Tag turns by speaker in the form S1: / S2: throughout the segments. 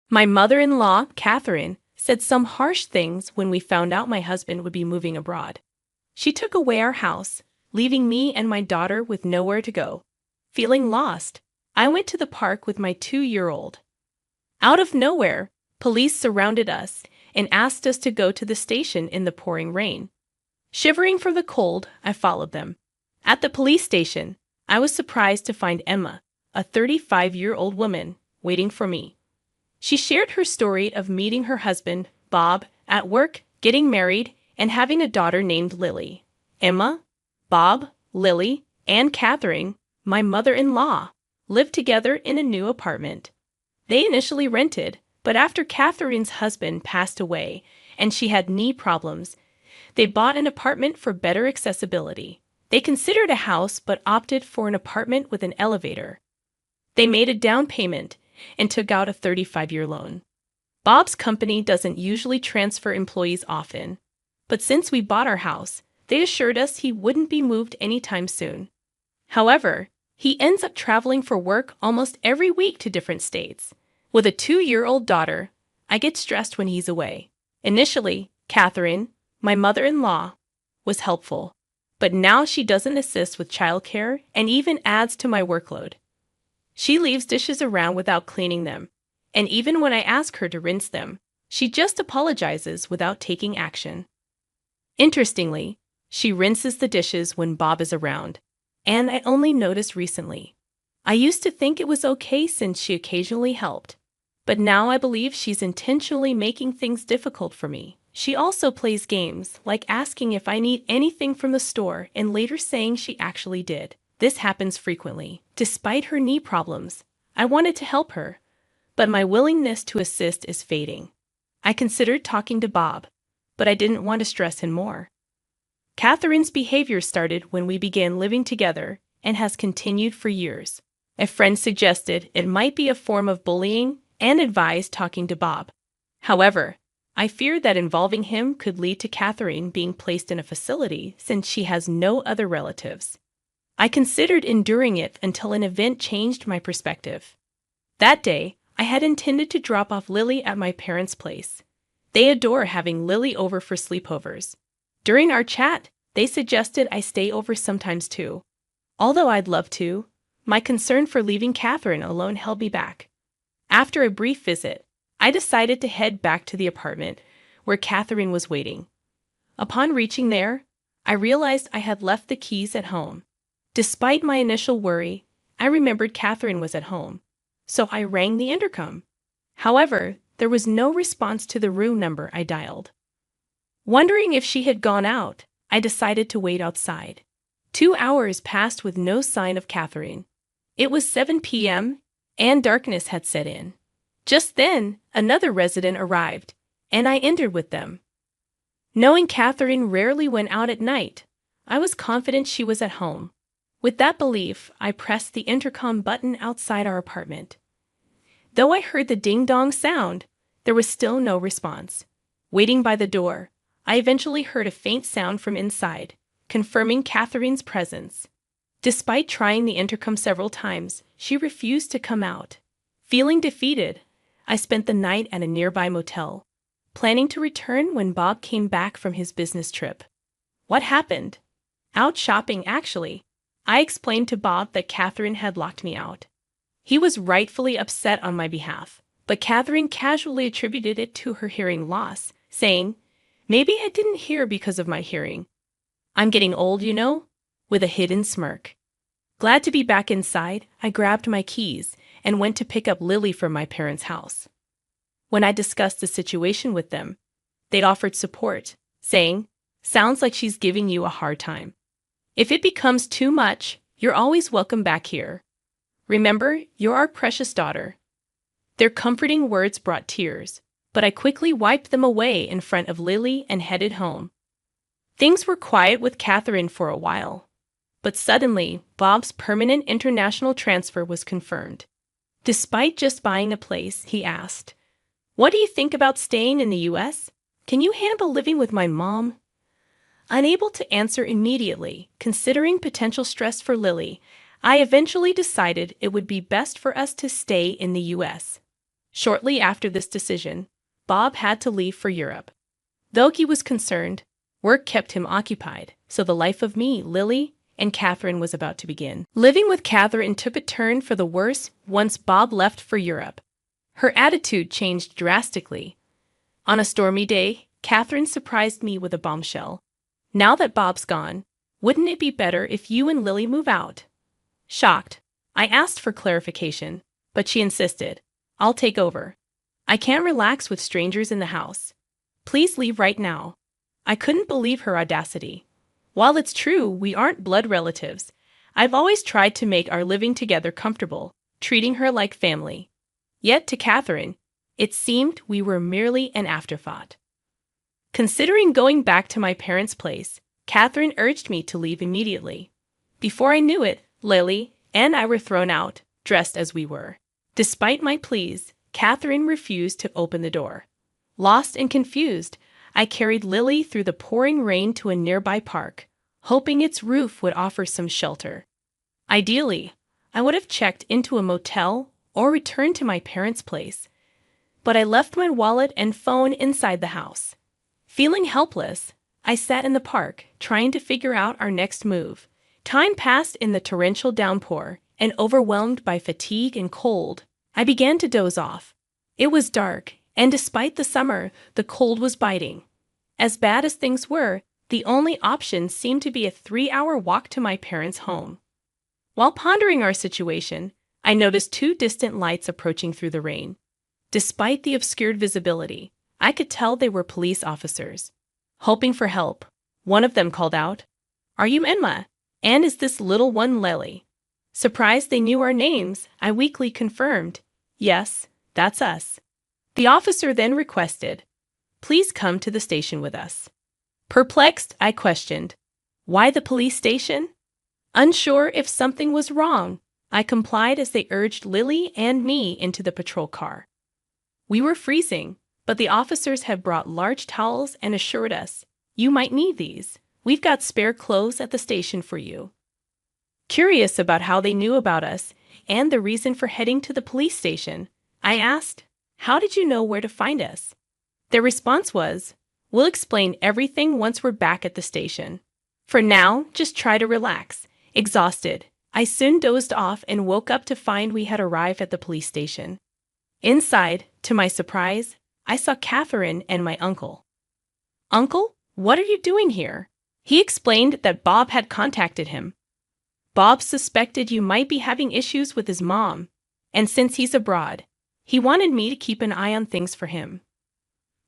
S1: My mother-in-law, Catherine, said some harsh things when we found out my husband would be moving abroad. She took away our house, leaving me and my daughter with nowhere to go. Feeling lost, I went to the park with my 2-year-old. Out of nowhere, police surrounded us and asked us to go to the station in the pouring rain. Shivering from the cold, I followed them. At the police station, I was surprised to find Emma, a 35-year-old woman, waiting for me. She shared her story of meeting her husband, Bob, at work, getting married, and having a daughter named Lily. Emma, Bob, Lily, and Catherine, my mother-in-law, lived together in a new apartment. They initially rented, but after Catherine's husband passed away and she had knee problems, they bought an apartment for better accessibility. They considered a house but opted for an apartment with an elevator. They made a down payment and took out a 35-year loan. Bob's company doesn't usually transfer employees often, but since we bought our house, they assured us he wouldn't be moved anytime soon. However, he ends up traveling for work almost every week to different states. With a 2-year-old daughter, I get stressed when he's away. Initially, Catherine, my mother-in-law, was helpful, but now she doesn't assist with childcare and even adds to my workload. She leaves dishes around without cleaning them, and even when I ask her to rinse them, she just apologizes without taking action. Interestingly, she rinses the dishes when Bob is around, and I only noticed recently. I used to think it was okay since she occasionally helped, but now I believe she's intentionally making things difficult for me. She also plays games, like asking if I need anything from the store and later saying she actually did. This happens frequently. Despite her knee problems, I wanted to help her, but my willingness to assist is fading. I considered talking to Bob, but I didn't want to stress him more. Catherine's behavior started when we began living together and has continued for years. A friend suggested it might be a form of bullying and advised talking to Bob. However, I feared that involving him could lead to Catherine being placed in a facility since she has no other relatives. I considered enduring it until an event changed my perspective. That day, I had intended to drop off Lily at my parents' place. They adore having Lily over for sleepovers. During our chat, they suggested I stay over sometimes too. Although I'd love to, my concern for leaving Catherine alone held me back. After a brief visit, I decided to head back to the apartment where Catherine was waiting. Upon reaching there, I realized I had left the keys at home. Despite my initial worry, I remembered Catherine was at home, so I rang the intercom. However, there was no response to the room number I dialed. Wondering if she had gone out, I decided to wait outside. 2 hours passed with no sign of Catherine. It was 7 p.m., and darkness had set in. Just then, another resident arrived, and I entered with them. Knowing Catherine rarely went out at night, I was confident she was at home. With that belief, I pressed the intercom button outside our apartment. Though I heard the ding-dong sound, there was still no response. Waiting by the door, I eventually heard a faint sound from inside, confirming Catherine's presence. Despite trying the intercom several times, she refused to come out. Feeling defeated, I spent the night at a nearby motel, planning to return when Bob came back from his business trip. What happened? Out shopping, actually. I explained to Bob that Catherine had locked me out. He was rightfully upset on my behalf, but Catherine casually attributed it to her hearing loss, saying, "Maybe I didn't hear because of my hearing. I'm getting old, you know," with a hidden smirk. Glad to be back inside, I grabbed my keys and went to pick up Lily from my parents' house. When I discussed the situation with them, they'd offered support, saying, "Sounds like she's giving you a hard time. If it becomes too much, you're always welcome back here. Remember, you're our precious daughter." Their comforting words brought tears, but I quickly wiped them away in front of Lily and headed home. Things were quiet with Catherine for a while, but suddenly, Bob's permanent international transfer was confirmed. Despite just buying a place, he asked, "What do you think about staying in the U.S.? Can you handle living with my mom?" Unable to answer immediately, considering potential stress for Lily, I eventually decided it would be best for us to stay in the U.S. Shortly after this decision, Bob had to leave for Europe. Though he was concerned, work kept him occupied, so the life of me, Lily, and Catherine was about to begin. Living with Catherine took a turn for the worse once Bob left for Europe. Her attitude changed drastically. On a stormy day, Catherine surprised me with a bombshell. "Now that Bob's gone, wouldn't it be better if you and Lily move out?" Shocked, I asked for clarification, but she insisted. "I'll take over. I can't relax with strangers in the house. Please leave right now." I couldn't believe her audacity. While it's true we aren't blood relatives, I've always tried to make our living together comfortable, treating her like family. Yet to Catherine, it seemed we were merely an afterthought. Considering going back to my parents' place, Catherine urged me to leave immediately. Before I knew it, Lily and I were thrown out, dressed as we were. Despite my pleas, Catherine refused to open the door. Lost and confused, I carried Lily through the pouring rain to a nearby park, hoping its roof would offer some shelter. Ideally, I would have checked into a motel or returned to my parents' place, but I left my wallet and phone inside the house. Feeling helpless, I sat in the park, trying to figure out our next move. Time passed in the torrential downpour, and overwhelmed by fatigue and cold, I began to doze off. It was dark, and despite the summer, the cold was biting. As bad as things were, the only option seemed to be a 3-hour walk to my parents' home. While pondering our situation, I noticed 2 distant lights approaching through the rain. Despite the obscured visibility, I could tell they were police officers. Hoping for help, one of them called out, "Are you Enma? And is this little one Lily?" Surprised they knew our names, I weakly confirmed, "Yes, that's us." The officer then requested, "Please come to the station with us." Perplexed, I questioned, "Why the police station?" Unsure if something was wrong, I complied as they urged Lily and me into the patrol car. We were freezing, but the officers had brought large towels and assured us, "You might need these. We've got spare clothes at the station for you." Curious about how they knew about us and the reason for heading to the police station, I asked, "How did you know where to find us?" Their response was, "We'll explain everything once we're back at the station. For now, just try to relax." Exhausted, I soon dozed off and woke up to find we had arrived at the police station. Inside, to my surprise, I saw Catherine and my uncle. "Uncle, what are you doing here?" He explained that Bob had contacted him. "Bob suspected you might be having issues with his mom, and since he's abroad, he wanted me to keep an eye on things for him."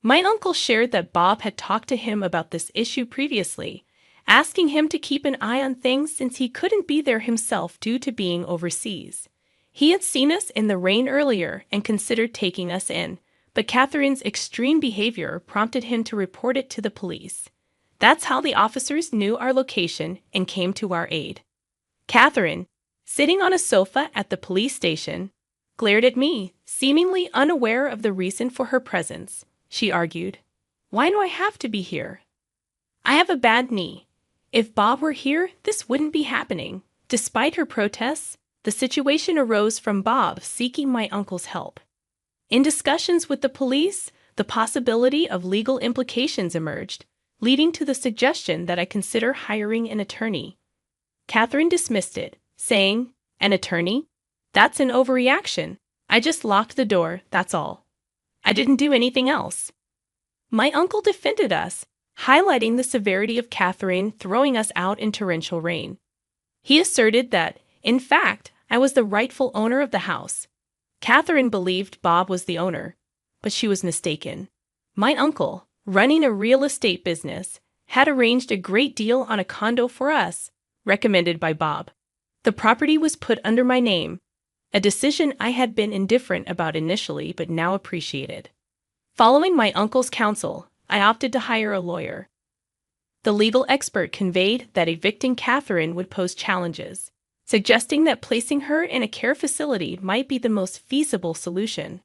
S1: My uncle shared that Bob had talked to him about this issue previously, asking him to keep an eye on things since he couldn't be there himself due to being overseas. He had seen us in the rain earlier and considered taking us in, but Catherine's extreme behavior prompted him to report it to the police. That's how the officers knew our location and came to our aid. Catherine, sitting on a sofa at the police station, glared at me, seemingly unaware of the reason for her presence. She argued, "Why do I have to be here? I have a bad knee. If Bob were here, this wouldn't be happening." Despite her protests, the situation arose from Bob seeking my uncle's help. In discussions with the police, the possibility of legal implications emerged, leading to the suggestion that I consider hiring an attorney. Catherine dismissed it, saying, "An attorney? That's an overreaction. I just locked the door, that's all. I didn't do anything else." My uncle defended us, highlighting the severity of Catherine throwing us out in torrential rain. He asserted that, in fact, I was the rightful owner of the house. Catherine believed Bob was the owner, but she was mistaken. My uncle, running a real estate business, had arranged a great deal on a condo for us, recommended by Bob. The property was put under my name, a decision I had been indifferent about initially but now appreciated. Following my uncle's counsel, I opted to hire a lawyer. The legal expert conveyed that evicting Catherine would pose challenges, suggesting that placing her in a care facility might be the most feasible solution.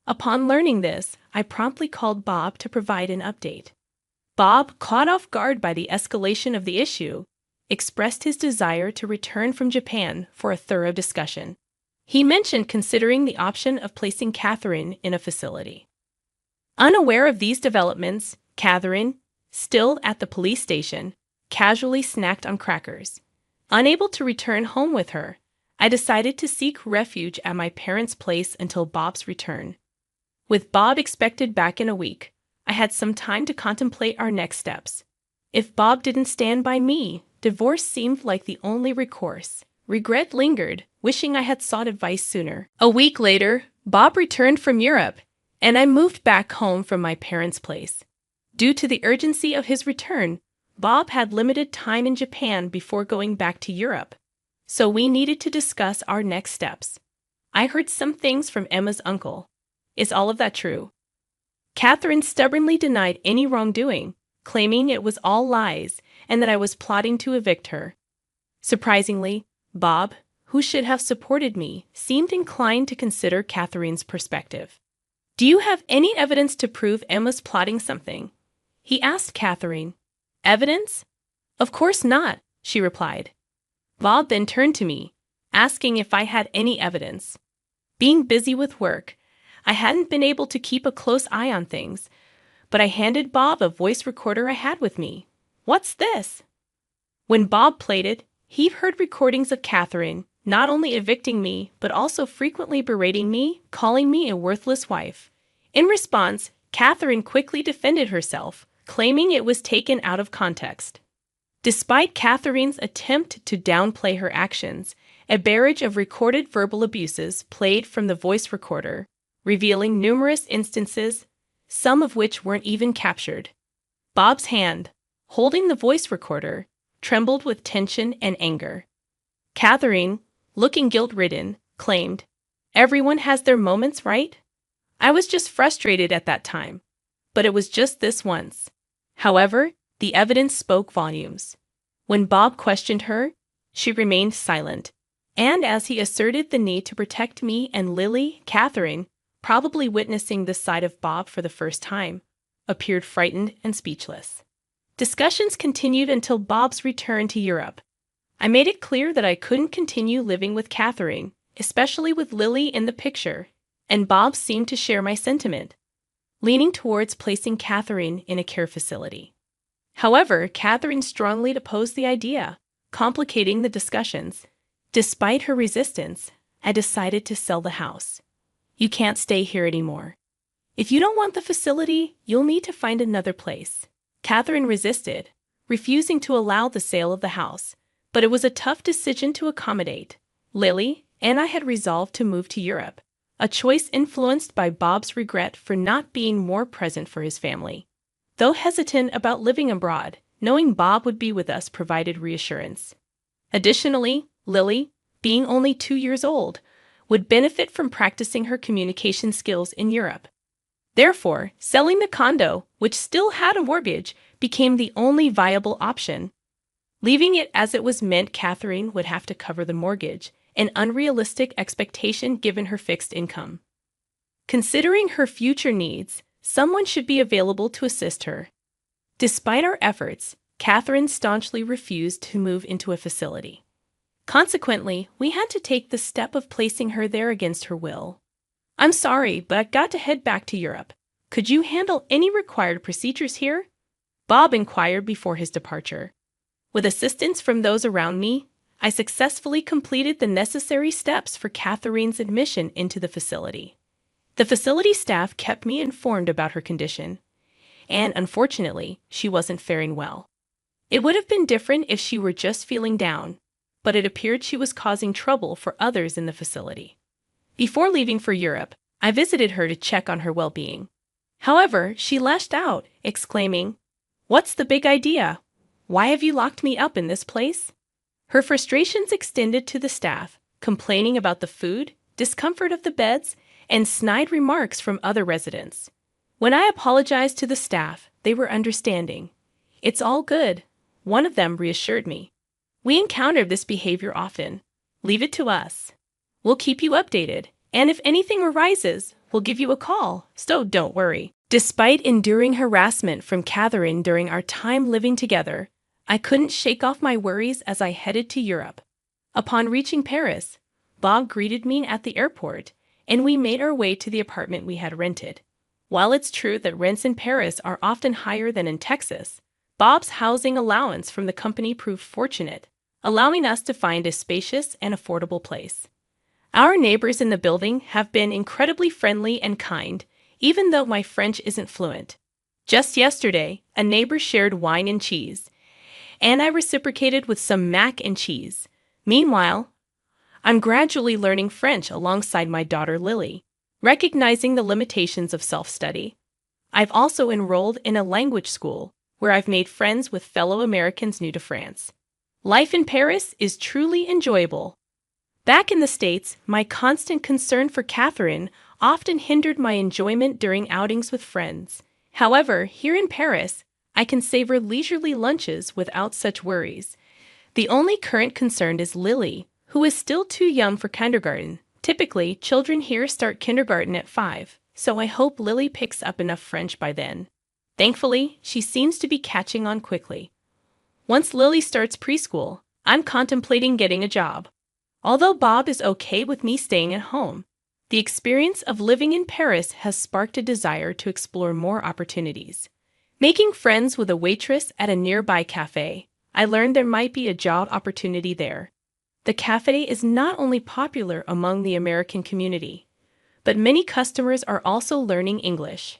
S1: Upon learning this, I promptly called Bob to provide an update. Bob, caught off guard by the escalation of the issue, expressed his desire to return from Japan for a thorough discussion. He mentioned considering the option of placing Catherine in a facility. Unaware of these developments, Catherine, still at the police station, casually snacked on crackers. Unable to return home with her, I decided to seek refuge at my parents' place until Bob's return. With Bob expected back in a week, I had some time to contemplate our next steps. If Bob didn't stand by me, divorce seemed like the only recourse. Regret lingered, wishing I had sought advice sooner. A week later, Bob returned from Europe, and I moved back home from my parents' place. Due to the urgency of his return, Bob had limited time in Japan before going back to Europe, so we needed to discuss our next steps. I heard some things from Emma's uncle. Is all of that true? Catherine stubbornly denied any wrongdoing, claiming it was all lies and that I was plotting to evict her. Surprisingly, Bob, who should have supported me, seemed inclined to consider Catherine's perspective. Do you have any evidence to prove Emma's plotting something? He asked Catherine. Evidence? Of course not, she replied. Bob then turned to me, asking if I had any evidence. Being busy with work, I hadn't been able to keep a close eye on things, but I handed Bob a voice recorder I had with me. What's this? When Bob played it, he heard recordings of Catherine not only evicting me, but also frequently berating me, calling me a worthless wife. In response, Catherine quickly defended herself, claiming it was taken out of context. Despite Catherine's attempt to downplay her actions, a barrage of recorded verbal abuses played from the voice recorder, revealing numerous instances, some of which weren't even captured. Bob's hand, holding the voice recorder, trembled with tension and anger. Catherine, looking guilt-ridden, claimed, "Everyone has their moments, right? I was just frustrated at that time, but it was just this once." However, the evidence spoke volumes. When Bob questioned her, she remained silent, and as he asserted the need to protect me and Lily, Catherine, probably witnessing this side of Bob for the first time, appeared frightened and speechless. Discussions continued until Bob's return to Europe. I made it clear that I couldn't continue living with Catherine, especially with Lily in the picture, and Bob seemed to share my sentiment, leaning towards placing Catherine in a care facility. However, Catherine strongly opposed the idea, complicating the discussions. Despite her resistance, I decided to sell the house. You can't stay here anymore. If you don't want the facility, you'll need to find another place. Catherine resisted, refusing to allow the sale of the house, but it was a tough decision to accommodate. Lily and I had resolved to move to Europe, a choice influenced by Bob's regret for not being more present for his family. Though hesitant about living abroad, knowing Bob would be with us provided reassurance. Additionally, Lily, being only 2 years old, would benefit from practicing her communication skills in Europe. Therefore, selling the condo, which still had a mortgage, became the only viable option. Leaving it as it was meant Catherine would have to cover the mortgage, an unrealistic expectation given her fixed income. Considering her future needs, someone should be available to assist her. Despite our efforts, Catherine staunchly refused to move into a facility. Consequently, we had to take the step of placing her there against her will. "I'm sorry, but I've got to head back to Europe. Could you handle any required procedures here?" Bob inquired before his departure. With assistance from those around me, I successfully completed the necessary steps for Catherine's admission into the facility. The facility staff kept me informed about her condition, and unfortunately, she wasn't faring well. It would have been different if she were just feeling down, but it appeared she was causing trouble for others in the facility. Before leaving for Europe, I visited her to check on her well-being. However, she lashed out, exclaiming, "What's the big idea? Why have you locked me up in this place?" Her frustrations extended to the staff, complaining about the food, discomfort of the beds, and snide remarks from other residents. When I apologized to the staff, they were understanding. "It's all good," one of them reassured me. "We encounter this behavior often. Leave it to us. We'll keep you updated, and if anything arises, we'll give you a call, so don't worry." Despite enduring harassment from Catherine during our time living together, I couldn't shake off my worries as I headed to Europe. Upon reaching Paris, Bob greeted me at the airport, and we made our way to the apartment we had rented. While it's true that rents in Paris are often higher than in Texas, Bob's housing allowance from the company proved fortunate, allowing us to find a spacious and affordable place. Our neighbors in the building have been incredibly friendly and kind, even though my French isn't fluent. Just yesterday, a neighbor shared wine and cheese, and I reciprocated with some mac and cheese. Meanwhile, I'm gradually learning French alongside my daughter Lily, recognizing the limitations of self-study. I've also enrolled in a language school, where I've made friends with fellow Americans new to France. Life in Paris is truly enjoyable. Back in the States, my constant concern for Catherine often hindered my enjoyment during outings with friends. However, here in Paris, I can savor leisurely lunches without such worries. The only current concern is Lily, who is still too young for kindergarten. Typically, children here start kindergarten at 5, so I hope Lily picks up enough French by then. Thankfully, she seems to be catching on quickly. Once Lily starts preschool, I'm contemplating getting a job. Although Bob is okay with me staying at home, the experience of living in Paris has sparked a desire to explore more opportunities. Making friends with a waitress at a nearby cafe, I learned there might be a job opportunity there. The cafe is not only popular among the American community, but many customers are also learning English.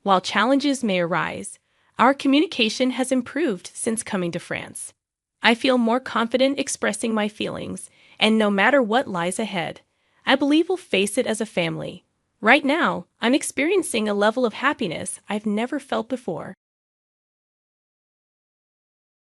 S1: While challenges may arise, our communication has improved since coming to France. I feel more confident expressing my feelings, and no matter what lies ahead, I believe we'll face it as a family. Right now, I'm experiencing a level of happiness I've never felt before.